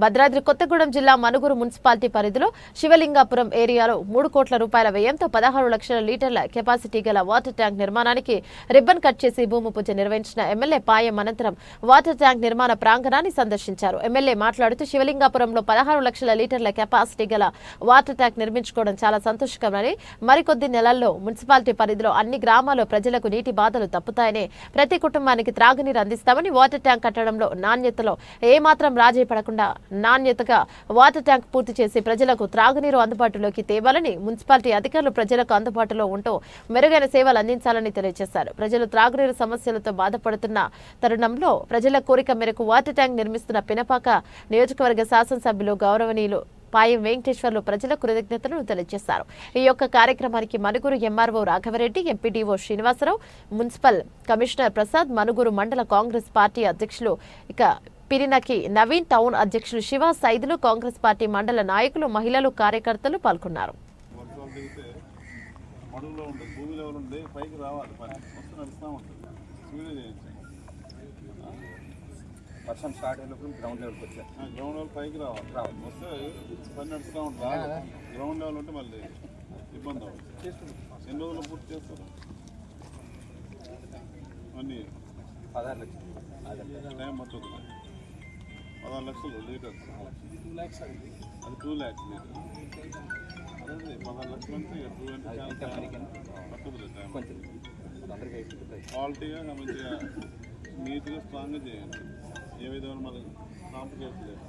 భద్రాద్రి కొత్తగూడెం జిల్లా మనుగురు మున్సిపాలిటీ పరిధిలో శివలింగాపురం ఏరియాలో 3 కోట్ల రూపాయల వ్యయంతో 16 లక్షల లీటర్ల కెపాసిటీ గల వాటర్ ట్యాంక్ నిర్మాణానికి రిబ్బన్ కట్ చేసి భూమి పూజ నిర్వహించిన ఎమ్మెల్యే పాయం అనంతరం వాటర్ ట్యాంక్ నిర్మాణ ప్రాంగణాన్ని సందర్శించారు. ఎమ్మెల్యే మాట్లాడుతూ శివలింగాపురంలో 16 లక్షల లీటర్ల కెపాసిటీ గల వాటర్ ట్యాంక్ నిర్మించుకోవడం చాలా సంతోషకరమని, మరికొద్ది నెలల్లో మున్సిపాలిటీ పరిధిలో అన్ని గ్రామాల ప్రజలకు నీటి బాధలు తప్పుతాయని, ప్రతి కుటుంబానికి త్రాగునీరు అందిస్తామని, వాటర్ ట్యాంక్ కట్టడంలో నాణ్యతలో ఏమాత్రం రాజీ పడకుండా నాణ్యతగా వాటర్ ట్యాంక్ పూర్తి చేసి ప్రజలకు త్రాగునీరు అందుబాటులోకి తేవాలని, మున్సిపాలిటీ అధికారులు ప్రజలకు అందుబాటులో ఉంటూ మెరుగైన సేవలు అందించాలని తెలియజేశారు. ప్రజలు త్రాగునీరు సమస్యలతో బాధపడుతున్న తరుణంలో ప్రజల కోరిక మేరకు వాటర్ ట్యాంక్ నిర్మిస్తున్న పినపాక నియోజకవర్గ శాసనసభ్యులు గౌరవనీయులు పాయం వెంకటేశ్వర్లు ప్రజలకు కృతజ్ఞతలు తెలియజేశారు. ఈ యొక్క కార్యక్రమానికి Manuguru MRO Raghava Reddy, MPDO Srinivasa Rao, municipal commissioner Prasad, Manuguru మండల కాంగ్రెస్ పార్టీ అధ్యక్షులు పిరినకి నవీన్, టౌన్ అధ్యక్షులు శివ, సైదులు, కాంగ్రెస్ పార్టీ మండల నాయకులు, మహిళలు, కార్యకర్తలు పాల్గొన్నారు. వర్షం స్టార్ట్ అయినప్పుడు గ్రౌండ్ లెవెల్కి వచ్చారు. గ్రౌండ్ లెవెల్ పైకి రావాలి వస్తే పని నడుస్తూ ఉంటుంది. గ్రౌండ్ లెవెల్ ఉంటే మళ్ళీ ఇబ్బంది అవుతుంది. ఎన్ని రోజులు పూర్తి చేస్తారు? అన్నీ 16 లక్షలు టైం పడుతుంది. 16 లక్షలు లీటర్స్, అది 2 lakhs లీటర్. అదే 16 లక్షలు అంటే 2 అంటే పడుతుంది టైం. క్వాలిటీగా మంచిగా నీట్గా స్ట్రాంగ్గా చేయండి. ఏ విధమైన మనకి కాంప్లికేట్ లేదు.